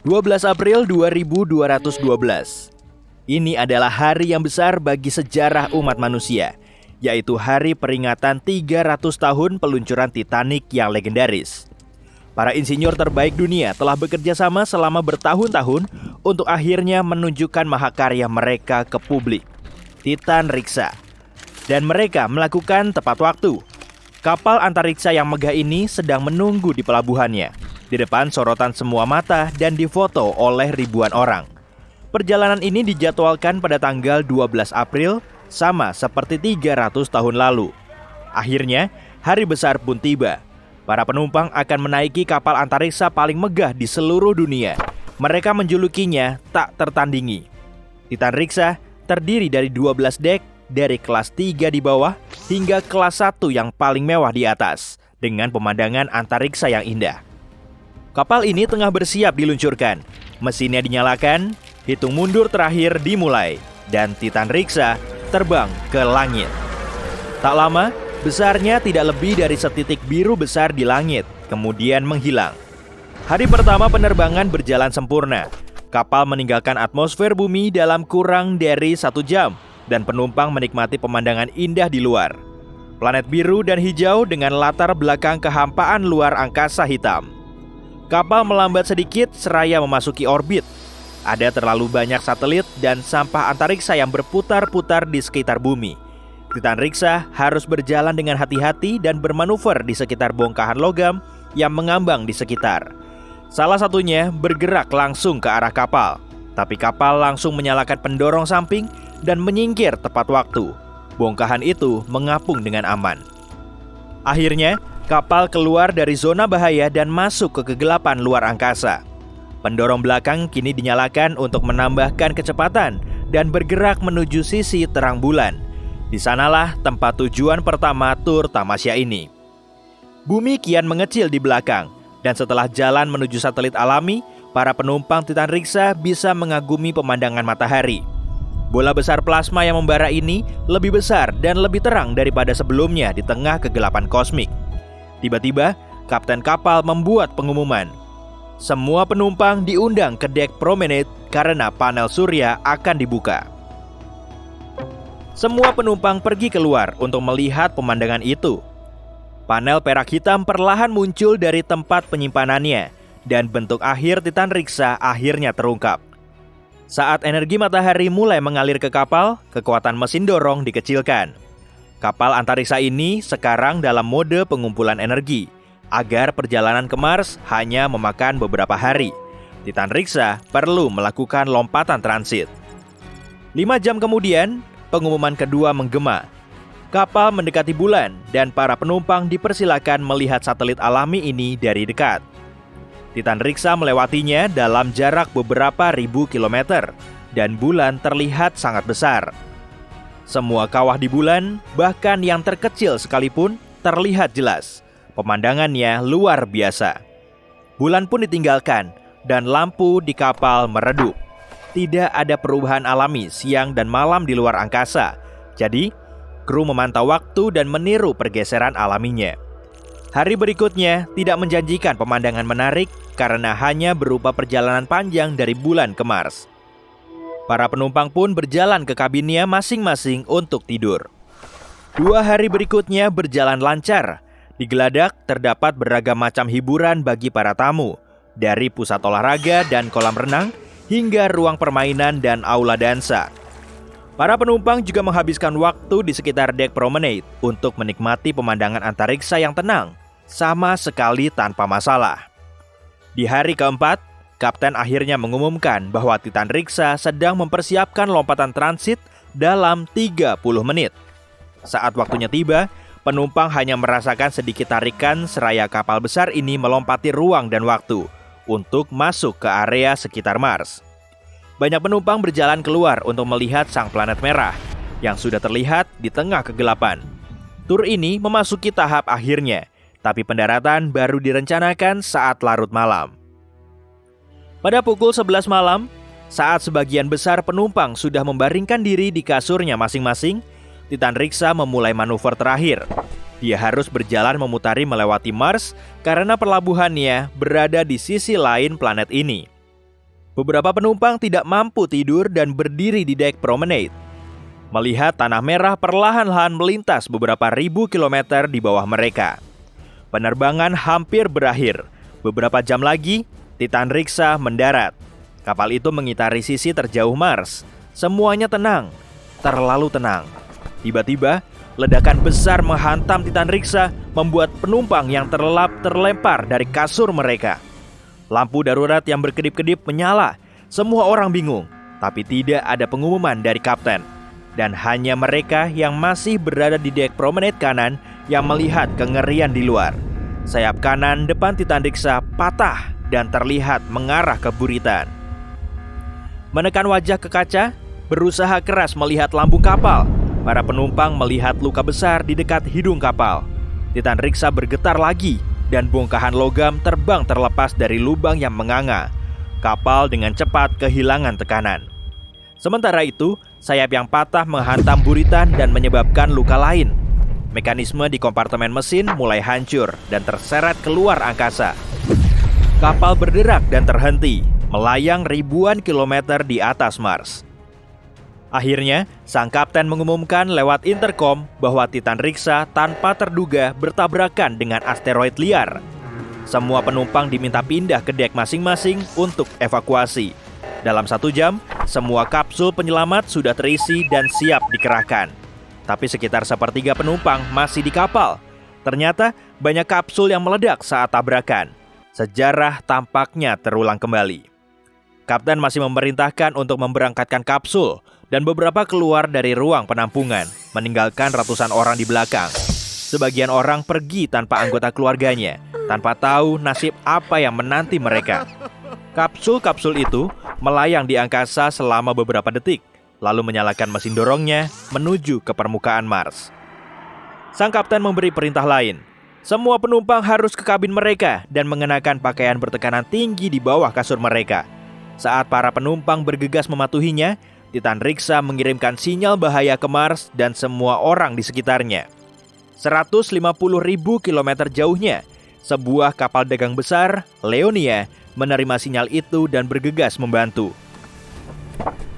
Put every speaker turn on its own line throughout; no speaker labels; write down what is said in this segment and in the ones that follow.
12 April 2212. Ini adalah hari yang besar bagi sejarah umat manusia, yaitu hari peringatan 300 tahun peluncuran Titanic yang legendaris. Para insinyur terbaik dunia telah bekerja sama selama bertahun-tahun untuk akhirnya menunjukkan mahakarya mereka ke publik, Titan Riksa. Dan mereka melakukan tepat waktu. Kapal antariksa yang megah ini sedang menunggu di pelabuhannya, di depan sorotan semua mata dan difoto oleh ribuan orang. Perjalanan ini dijadwalkan pada tanggal 12 April, sama seperti 300 tahun lalu. Akhirnya, hari besar pun tiba. Para penumpang akan menaiki kapal antariksa paling megah di seluruh dunia. Mereka menjulukinya tak tertandingi. Titan Riksa terdiri dari 12 dek, dari kelas 3 di bawah hingga kelas 1 yang paling mewah di atas, dengan pemandangan antariksa yang indah. Kapal ini tengah bersiap diluncurkan. Mesinnya dinyalakan, hitung mundur terakhir dimulai, dan Titan Riksa terbang ke langit. Tak lama, besarnya tidak lebih dari setitik biru besar di langit, kemudian menghilang. Hari pertama penerbangan berjalan sempurna. Kapal meninggalkan atmosfer bumi dalam kurang dari 1 jam, dan penumpang menikmati pemandangan indah di luar. Planet biru dan hijau dengan latar belakang kehampaan luar angkasa hitam. Kapal melambat sedikit seraya memasuki orbit. Ada terlalu banyak satelit dan sampah antariksa yang berputar-putar di sekitar bumi. Titan Riksa harus berjalan dengan hati-hati dan bermanuver di sekitar bongkahan logam yang mengambang di sekitar. Salah satunya bergerak langsung ke arah kapal, tapi kapal langsung menyalakan pendorong samping dan menyingkir tepat waktu. Bongkahan itu mengapung dengan aman. Akhirnya, kapal keluar dari zona bahaya dan masuk ke kegelapan luar angkasa. Pendorong belakang kini dinyalakan untuk menambahkan kecepatan dan bergerak menuju sisi terang bulan. Di sanalah tempat tujuan pertama tur tamasya ini. Bumi kian mengecil di belakang, dan setelah jalan menuju satelit alami, para penumpang Titan Riksa bisa mengagumi pemandangan matahari. Bola besar plasma yang membara ini lebih besar dan lebih terang daripada sebelumnya di tengah kegelapan kosmik. Tiba-tiba, kapten kapal membuat pengumuman. Semua penumpang diundang ke dek promenade karena panel surya akan dibuka. Semua penumpang pergi keluar untuk melihat pemandangan itu. Panel perak hitam perlahan muncul dari tempat penyimpanannya, dan bentuk akhir Titan Riksa akhirnya terungkap. Saat energi matahari mulai mengalir ke kapal, kekuatan mesin dorong dikecilkan. Kapal antariksa ini sekarang dalam mode pengumpulan energi, agar perjalanan ke Mars hanya memakan beberapa hari. Titan Riksa perlu melakukan lompatan transit. 5 jam kemudian, pengumuman kedua menggema. Kapal mendekati bulan dan para penumpang dipersilakan melihat satelit alami ini dari dekat. Titan Riksa melewatinya dalam jarak beberapa ribu kilometer, dan bulan terlihat sangat besar. Semua kawah di bulan, bahkan yang terkecil sekalipun, terlihat jelas. Pemandangannya luar biasa. Bulan pun ditinggalkan, dan lampu di kapal meredup. Tidak ada perubahan alami siang dan malam di luar angkasa. Jadi, kru memantau waktu dan meniru pergeseran alaminya. Hari berikutnya tidak menjanjikan pemandangan menarik karena hanya berupa perjalanan panjang dari bulan ke Mars. Para penumpang pun berjalan ke kabinnya masing-masing untuk tidur. 2 hari berikutnya berjalan lancar. Di Geladak terdapat beragam macam hiburan bagi para tamu, dari pusat olahraga dan kolam renang hingga ruang permainan dan aula dansa. Para penumpang juga menghabiskan waktu di sekitar dek promenade untuk menikmati pemandangan antariksa yang tenang, sama sekali tanpa masalah. Di hari keempat, kapten akhirnya mengumumkan bahwa Titan Riksa sedang mempersiapkan lompatan transit dalam 30 menit. Saat waktunya tiba, penumpang hanya merasakan sedikit tarikan seraya kapal besar ini melompati ruang dan waktu untuk masuk ke area sekitar Mars. Banyak penumpang berjalan keluar untuk melihat sang planet merah yang sudah terlihat di tengah kegelapan. Tur ini memasuki tahap akhirnya, tapi pendaratan baru direncanakan saat larut malam. Pada pukul 11 malam, saat sebagian besar penumpang sudah membaringkan diri di kasurnya masing-masing, Titan Riksa memulai manuver terakhir. Dia harus berjalan memutari melewati Mars karena pelabuhannya berada di sisi lain planet ini. Beberapa penumpang tidak mampu tidur dan berdiri di dek promenade, melihat tanah merah perlahan-lahan melintas beberapa ribu kilometer di bawah mereka. Penerbangan hampir berakhir. Beberapa jam lagi, Titan Riksa mendarat. Kapal itu mengitari sisi terjauh Mars. Semuanya tenang, terlalu tenang. Tiba-tiba, ledakan besar menghantam Titan Riksa, membuat penumpang yang terlelap terlempar dari kasur mereka. Lampu darurat yang berkedip-kedip menyala. Semua orang bingung, tapi tidak ada pengumuman dari kapten. Dan hanya mereka yang masih berada di dek promenade kanan yang melihat kengerian di luar. Sayap kanan depan Titan Riksa patah dan terlihat mengarah ke buritan. Menekan wajah ke kaca, berusaha keras melihat lambung kapal. Para penumpang melihat luka besar di dekat hidung kapal. Titan Riksa bergetar lagi dan bongkahan logam terbang terlepas dari lubang yang menganga. Kapal dengan cepat kehilangan tekanan. Sementara itu, sayap yang patah menghantam buritan dan menyebabkan luka lain. Mekanisme di kompartemen mesin mulai hancur dan terseret keluar angkasa. Kapal berderak dan terhenti, melayang ribuan kilometer di atas Mars. Akhirnya, sang kapten mengumumkan lewat interkom bahwa Titan Riksa tanpa terduga bertabrakan dengan asteroid liar. Semua penumpang diminta pindah ke dek masing-masing untuk evakuasi. Dalam 1 jam, semua kapsul penyelamat sudah terisi dan siap dikerahkan. Tapi sekitar sepertiga penumpang masih di kapal. Ternyata banyak kapsul yang meledak saat tabrakan. Sejarah tampaknya terulang kembali. Kapten masih memerintahkan untuk memberangkatkan kapsul dan beberapa keluar dari ruang penampungan, meninggalkan ratusan orang di belakang. Sebagian orang pergi tanpa anggota keluarganya, tanpa tahu nasib apa yang menanti mereka. Kapsul-kapsul itu melayang di angkasa selama beberapa detik, lalu menyalakan mesin dorongnya menuju ke permukaan Mars. Sang kapten memberi perintah lain. Semua penumpang harus ke kabin mereka dan mengenakan pakaian bertekanan tinggi di bawah kasur mereka. Saat para penumpang bergegas mematuhinya, Titan Riksa mengirimkan sinyal bahaya ke Mars dan semua orang di sekitarnya. 150.000 kilometer jauhnya, sebuah kapal dagang besar, Leonia, menerima sinyal itu dan bergegas membantu.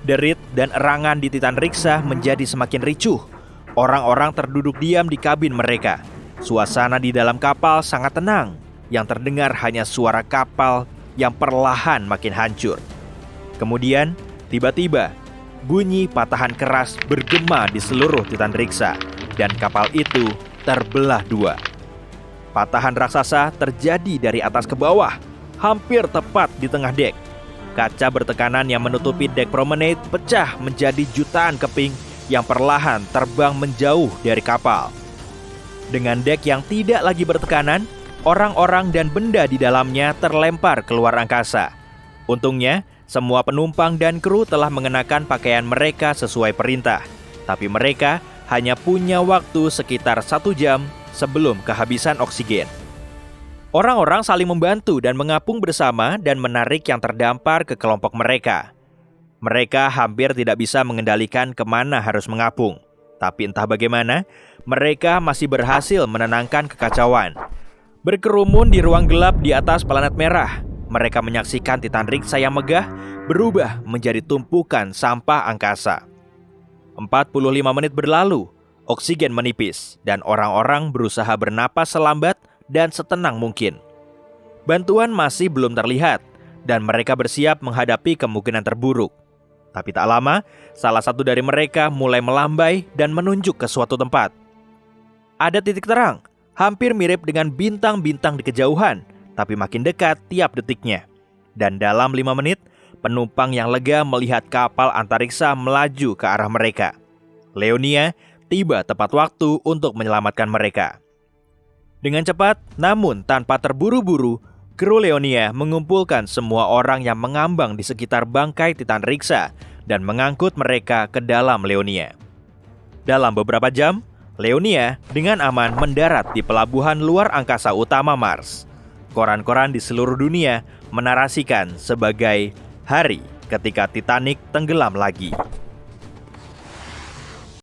Derit dan erangan di Titan Riksa menjadi semakin ricuh. Orang-orang terduduk diam di kabin mereka. Suasana di dalam kapal sangat tenang. Yang terdengar hanya suara kapal yang perlahan makin hancur. Kemudian, tiba-tiba, bunyi patahan keras bergema di seluruh Titan Riksa dan kapal itu terbelah 2. Patahan raksasa terjadi dari atas ke bawah, hampir tepat di tengah dek. Kaca bertekanan yang menutupi dek promenade pecah menjadi jutaan keping yang perlahan terbang menjauh dari kapal. Dengan dek yang tidak lagi bertekanan, orang-orang dan benda di dalamnya terlempar keluar angkasa. Untungnya, semua penumpang dan kru telah mengenakan pakaian mereka sesuai perintah. Tapi mereka hanya punya waktu sekitar 1 jam sebelum kehabisan oksigen. Orang-orang saling membantu dan mengapung bersama dan menarik yang terdampar ke kelompok mereka. Mereka hampir tidak bisa mengendalikan kemana harus mengapung. Tapi entah bagaimana, mereka masih berhasil menenangkan kekacauan. Berkerumun di ruang gelap di atas planet merah, mereka menyaksikan Titan Riksa yang megah berubah menjadi tumpukan sampah angkasa. 45 menit berlalu, oksigen menipis, dan orang-orang berusaha bernapas selambat dan setenang mungkin. Bantuan masih belum terlihat, dan mereka bersiap menghadapi kemungkinan terburuk. Tapi tak lama, salah satu dari mereka mulai melambai dan menunjuk ke suatu tempat. Ada titik terang, hampir mirip dengan bintang-bintang di kejauhan, tapi makin dekat tiap detiknya. Dan dalam 5 menit, penumpang yang lega melihat kapal antariksa melaju ke arah mereka. Leonia tiba tepat waktu untuk menyelamatkan mereka. Dengan cepat, namun tanpa terburu-buru, kru Leonia mengumpulkan semua orang yang mengambang di sekitar bangkai Titan Riksa dan mengangkut mereka ke dalam Leonia. Dalam beberapa jam, Leonia dengan aman mendarat di pelabuhan luar angkasa utama Mars. Koran-koran di seluruh dunia menarasikan sebagai hari ketika Titanic tenggelam lagi.